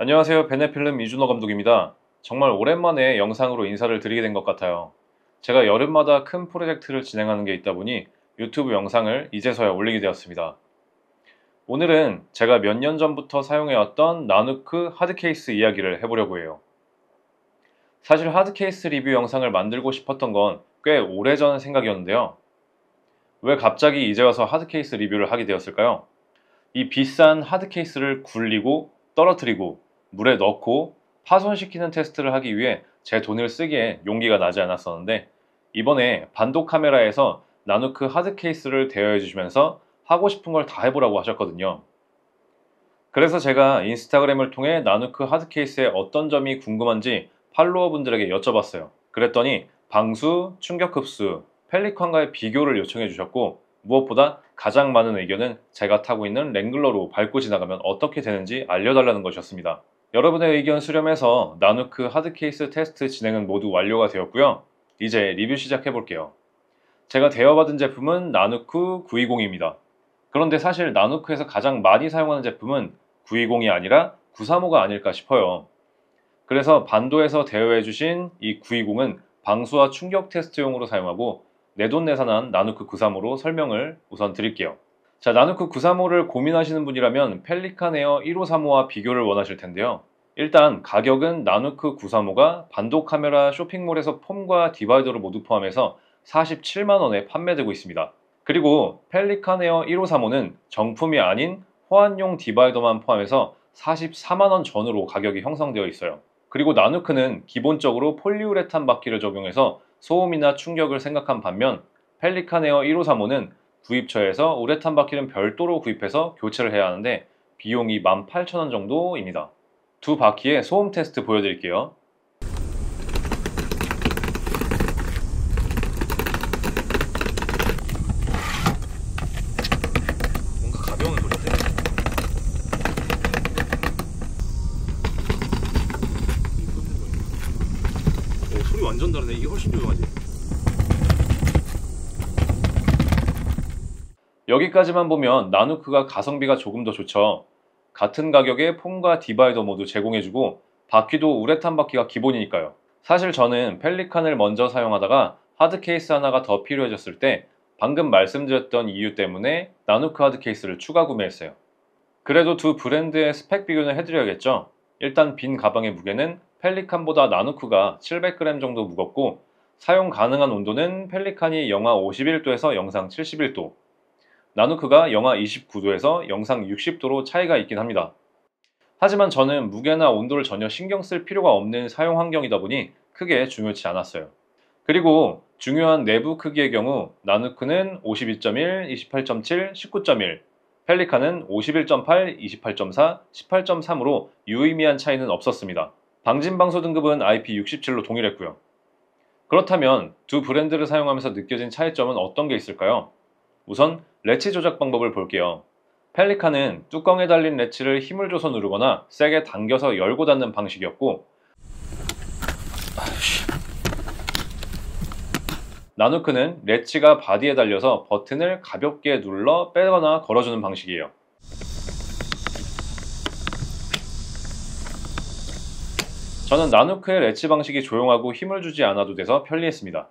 안녕하세요. 베네필름 이준호 감독입니다. 정말 오랜만에 영상으로 인사를 드리게 된 것 같아요. 제가 여름마다 큰 프로젝트를 진행하는 게 있다 보니 유튜브 영상을 이제서야 올리게 되었습니다. 오늘은 제가 몇 년 전부터 사용해왔던 나누크 하드케이스 이야기를 해보려고 해요. 사실 하드케이스 리뷰 영상을 만들고 싶었던 건 꽤 오래전 생각이었는데요. 왜 갑자기 이제 와서 하드케이스 리뷰를 하게 되었을까요? 이 비싼 하드케이스를 굴리고 떨어뜨리고 물에 넣고 파손시키는 테스트를 하기 위해 제 돈을 쓰기에 용기가 나지 않았었는데, 이번에 반도 카메라에서 나누크 하드케이스를 대여해 주시면서 하고 싶은 걸 다 해보라고 하셨거든요. 그래서 제가 인스타그램을 통해 나누크 하드케이스의 어떤 점이 궁금한지 팔로워 분들에게 여쭤봤어요. 그랬더니 방수, 충격흡수, 펠리컨과의 비교를 요청해 주셨고, 무엇보다 가장 많은 의견은 제가 타고 있는 랭글러로 밟고 지나가면 어떻게 되는지 알려달라는 것이었습니다. 여러분의 의견 수렴해서 나누크 하드케이스 테스트 진행은 모두 완료가 되었고요. 이제 리뷰 시작해 볼게요. 제가 대여받은 제품은 나누크 920입니다. 그런데 사실 나누크에서 가장 많이 사용하는 제품은 920이 아니라 935가 아닐까 싶어요. 그래서 반도에서 대여해 주신 이 920은 방수와 충격 테스트용으로 사용하고, 내돈내산한 나누크 935로 설명을 우선 드릴게요. 자, 나누크 935를 고민하시는 분이라면 펠리칸 에어 1535와 비교를 원하실 텐데요. 일단 가격은 나누크 935가 반도 카메라 쇼핑몰에서 폼과 디바이더를 모두 포함해서 47만 원에 판매되고 있습니다. 그리고 펠리칸 에어 1535는 정품이 아닌 호환용 디바이더만 포함해서 44만 원 전후로 가격이 형성되어 있어요. 그리고 나누크는 기본적으로 폴리우레탄 바퀴를 적용해서 소음이나 충격을 생각한 반면, 펠리칸 에어 1535는 구입처에서 우레탄 바퀴는 별도로 구입해서 교체를 해야 하는데 비용이 18,000원 정도입니다. 두 바퀴의 소음 테스트 보여드릴게요. 뭔가 가벼운 소리인데? 오, 소리 완전 다르네. 이게 훨씬 조용하지? 여기까지만 보면 나누크가 가성비가 조금 더 좋죠. 같은 가격에 폼과 디바이더 모두 제공해주고 바퀴도 우레탄 바퀴가 기본이니까요. 사실 저는 펠리칸을 먼저 사용하다가 하드 케이스 하나가 더 필요해졌을 때 방금 말씀드렸던 이유 때문에 나누크 하드 케이스를 추가 구매했어요. 그래도 두 브랜드의 스펙 비교는 해드려야겠죠. 일단 빈 가방의 무게는 펠리칸보다 나누크가 700g 정도 무겁고, 사용 가능한 온도는 펠리칸이 영하 51도에서 영상 71도, 나누크가 영하 29도에서 영상 60도로 차이가 있긴 합니다. 하지만 저는 무게나 온도를 전혀 신경 쓸 필요가 없는 사용 환경이다 보니 크게 중요치 않았어요. 그리고 중요한 내부 크기의 경우 나누크는 52.1, 28.7, 19.1, 펠리칸은 51.8, 28.4, 18.3으로 유의미한 차이는 없었습니다. 방진방수 등급은 IP67로 동일했고요. 그렇다면 두 브랜드를 사용하면서 느껴진 차이점은 어떤 게 있을까요? 우선 레치 조작 방법을 볼게요. 펠리칸은 뚜껑에 달린 레치를 힘을 줘서 누르거나 세게 당겨서 열고 닫는 방식이었고, 나누크는 레치가 바디에 달려서 버튼을 가볍게 눌러 빼거나 걸어주는 방식이에요. 저는 나누크의 레치 방식이 조용하고 힘을 주지 않아도 돼서 편리했습니다.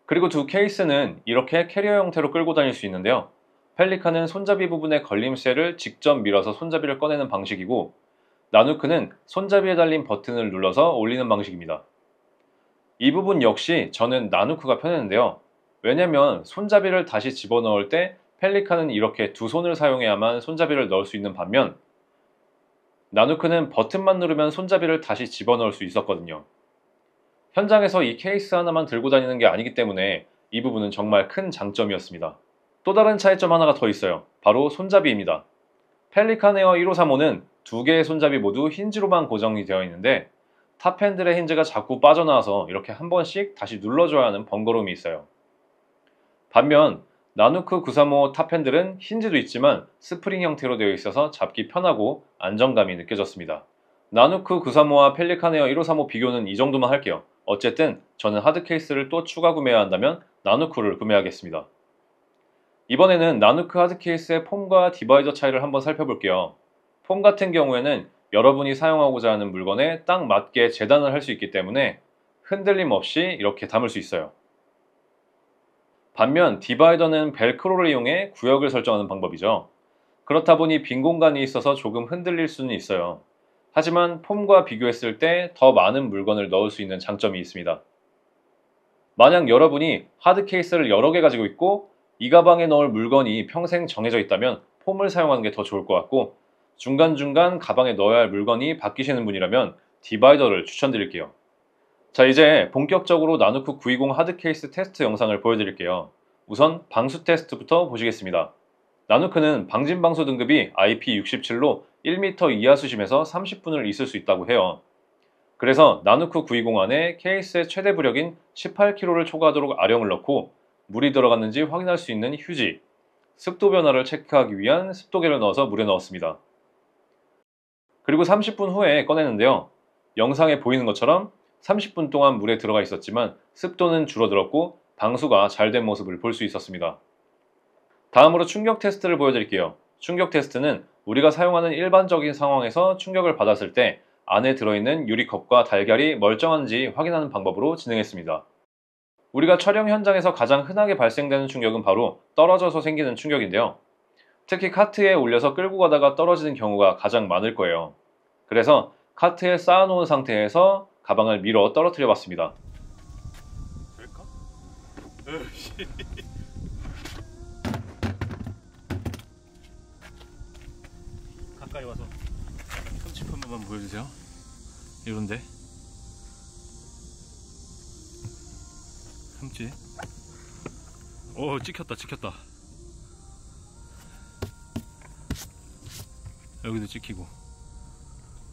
그리고 두 케이스는 이렇게 캐리어 형태로 끌고 다닐 수 있는데요. 펠리칸은 손잡이 부분의 걸림쇠를 직접 밀어서 손잡이를 꺼내는 방식이고, 나누크는 손잡이에 달린 버튼을 눌러서 올리는 방식입니다. 이 부분 역시 저는 나누크가 편했는데요. 왜냐면 손잡이를 다시 집어넣을 때 펠리칸은 이렇게 두 손을 사용해야만 손잡이를 넣을 수 있는 반면, 나누크는 버튼만 누르면 손잡이를 다시 집어넣을 수 있었거든요. 현장에서 이 케이스 하나만 들고 다니는 게 아니기 때문에 이 부분은 정말 큰 장점이었습니다. 또 다른 차이점 하나가 더 있어요. 바로 손잡이입니다. 펠리칸 에어 1535는 두 개의 손잡이 모두 힌지로만 고정이 되어 있는데, 탑핸들의 힌지가 자꾸 빠져나와서 이렇게 한 번씩 다시 눌러줘야 하는 번거로움이 있어요. 반면 나누크 935 탑핸들은 힌지도 있지만 스프링 형태로 되어 있어서 잡기 편하고 안정감이 느껴졌습니다. 나누크 935와 펠리칸 에어 1535 비교는 이 정도만 할게요. 어쨌든 저는 하드 케이스를 또 추가 구매해야 한다면 나누크를 구매하겠습니다. 이번에는 나누크 하드 케이스의 폼과 디바이더 차이를 한번 살펴볼게요. 폼 같은 경우에는 여러분이 사용하고자 하는 물건에 딱 맞게 재단을 할 수 있기 때문에 흔들림 없이 이렇게 담을 수 있어요. 반면 디바이더는 벨크로를 이용해 구역을 설정하는 방법이죠. 그렇다 보니 빈 공간이 있어서 조금 흔들릴 수는 있어요. 하지만 폼과 비교했을 때 더 많은 물건을 넣을 수 있는 장점이 있습니다. 만약 여러분이 하드 케이스를 여러 개 가지고 있고 이 가방에 넣을 물건이 평생 정해져 있다면 폼을 사용하는 게 더 좋을 것 같고, 중간중간 가방에 넣어야 할 물건이 바뀌시는 분이라면 디바이더를 추천드릴게요. 자, 이제 본격적으로 나누크 920 하드 케이스 테스트 영상을 보여드릴게요. 우선 방수 테스트부터 보시겠습니다. 나누크는 방진방수 등급이 IP67로 1m 이하 수심에서 30분을 있을 수 있다고 해요. 그래서 나누크 920 안에 케이스의 최대 부력인 18kg를 초과하도록 아령을 넣고 물이 들어갔는지 확인할 수 있는 휴지, 습도 변화를 체크하기 위한 습도계를 넣어서 물에 넣었습니다. 그리고 30분 후에 꺼내는데요. 영상에 보이는 것처럼 30분 동안 물에 들어가 있었지만 습도는 줄어들었고 방수가 잘 된 모습을 볼 수 있었습니다. 다음으로 충격 테스트를 보여드릴게요. 충격 테스트는 우리가 사용하는 일반적인 상황에서 충격을 받았을 때 안에 들어있는 유리컵과 달걀이 멀쩡한지 확인하는 방법으로 진행했습니다. 우리가 촬영 현장에서 가장 흔하게 발생되는 충격은 바로 떨어져서 생기는 충격인데요. 특히 카트에 올려서 끌고 가다가 떨어지는 경우가 가장 많을 거예요. 그래서 카트에 쌓아놓은 상태에서 가방을 밀어 떨어뜨려 봤습니다. 될까? 가까이 와서 흠집 한 번만 보여주세요. 이런데 흠집. 오, 찍혔다. 여기도 찍히고.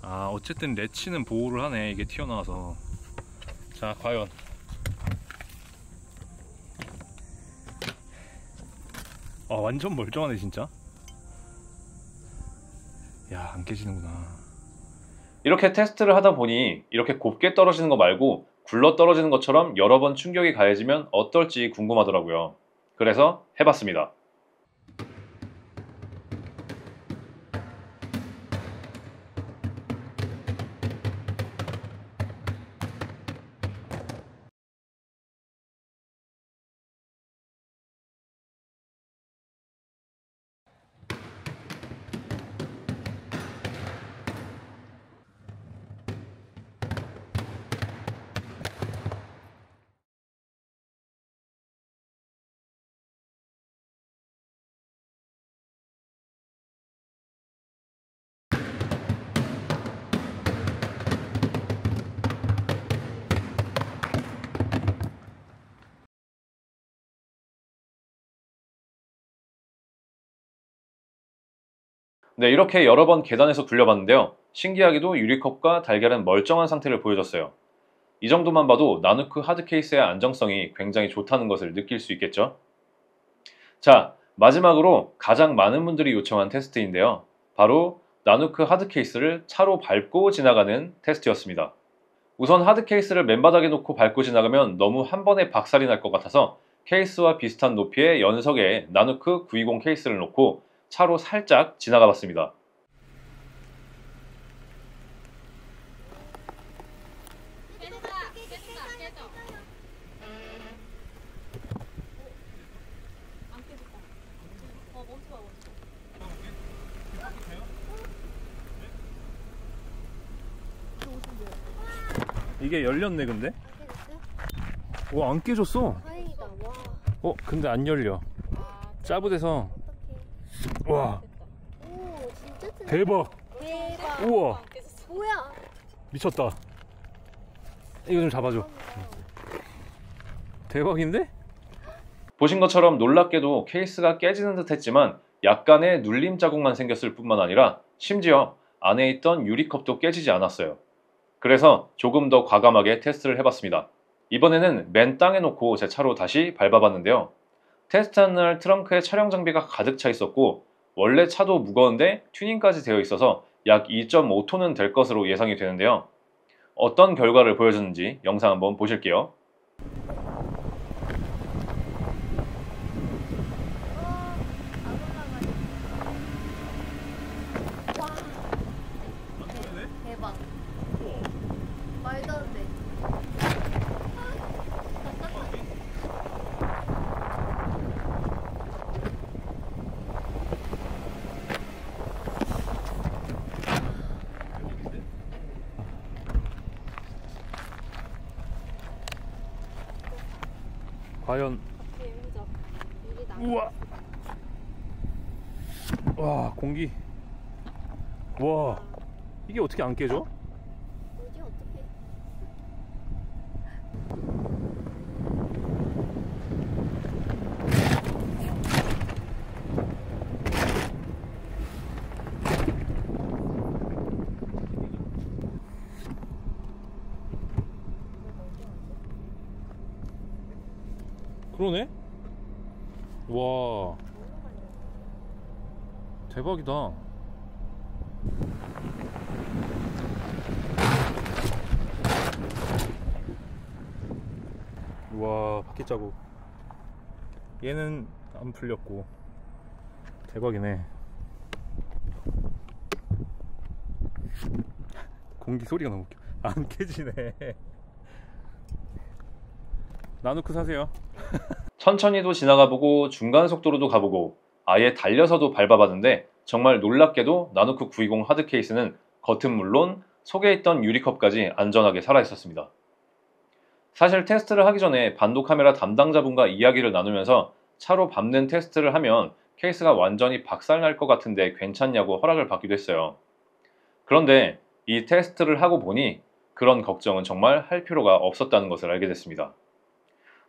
아, 어쨌든 레치는 보호를 하네, 이게 튀어나와서. 자, 과연 완전 멀쩡하네 진짜. 야, 안 깨지는구나. 이렇게 테스트를 하다 보니 이렇게 곱게 떨어지는 거 말고 굴러 떨어지는 것처럼 여러 번 충격이 가해지면 어떨지 궁금하더라고요. 그래서 해봤습니다. 네, 이렇게 여러 번 계단에서 굴려봤는데요. 신기하게도 유리컵과 달걀은 멀쩡한 상태를 보여줬어요. 이 정도만 봐도 나누크 하드 케이스의 안정성이 굉장히 좋다는 것을 느낄 수 있겠죠? 자, 마지막으로 가장 많은 분들이 요청한 테스트인데요. 바로 나누크 하드 케이스를 차로 밟고 지나가는 테스트였습니다. 우선 하드 케이스를 맨바닥에 놓고 밟고 지나가면 너무 한 번에 박살이 날 것 같아서 케이스와 비슷한 높이의 연석에 나누크 920 케이스를 놓고 차로 살짝 지나가 봤습니다. 이게 열렸네. 근데 안 깨졌어. 다행이다. 와. 근데 안 열려. 짜부돼서. 어떡해. 와, 오, 진짜 튼튼해. 대박. 대박. 우와, 뭐야? 미쳤다. 이거 좀 잡아줘. 대박인데? 보신 것처럼 놀랍게도 케이스가 깨지는 듯 했지만 약간의 눌림 자국만 생겼을 뿐만 아니라 심지어 안에 있던 유리컵도 깨지지 않았어요. 그래서 조금 더 과감하게 테스트를 해봤습니다. 이번에는 맨 땅에 놓고 제 차로 다시 밟아봤는데요. 테스트한 날 트렁크에 촬영 장비가 가득 차 있었고 원래 차도 무거운데 튜닝까지 되어 있어서 약 2.5톤은 될 것으로 예상이 되는데요. 어떤 결과를 보여주는지 영상 한번 보실게요. 과연. 갑자기 여기서 여기 나. 우와. 와, 공기. 와, 이게 어떻게 안 깨져? 뭐지 어떻게? 그러네? 와, 대박이다. 와, 바퀴 자국. 얘는 안 풀렸고. 대박이네. 공기 소리가 너무 웃겨. 안 깨지네. 나누크 사세요. 천천히도 지나가보고 중간 속도로도 가보고 아예 달려서도 밟아봤는데 정말 놀랍게도 나누크 920 하드 케이스는 겉은 물론 속에 있던 유리컵까지 안전하게 살아있었습니다. 사실 테스트를 하기 전에 반도 카메라 담당자분과 이야기를 나누면서 차로 밟는 테스트를 하면 케이스가 완전히 박살날 것 같은데 괜찮냐고 허락을 받기도 했어요. 그런데 이 테스트를 하고 보니 그런 걱정은 정말 할 필요가 없었다는 것을 알게 됐습니다.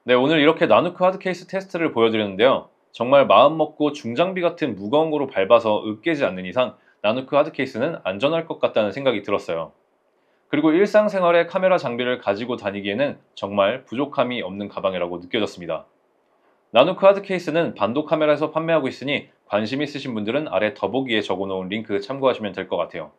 네, 오늘 이렇게 나누크 하드 케이스 테스트를 보여드렸는데요. 정말 마음먹고 중장비 같은 무거운 거로 밟아서 으깨지 않는 이상 나누크 하드 케이스는 안전할 것 같다는 생각이 들었어요. 그리고 일상생활에 카메라 장비를 가지고 다니기에는 정말 부족함이 없는 가방이라고 느껴졌습니다. 나누크 하드 케이스는 반도 카메라에서 판매하고 있으니 관심 있으신 분들은 아래 더보기에 적어놓은 링크 참고하시면 될 것 같아요.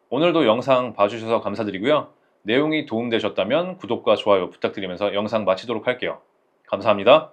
오늘도 영상 봐주셔서 감사드리고요. 내용이 도움되셨다면 구독과 좋아요 부탁드리면서 영상 마치도록 할게요. 감사합니다.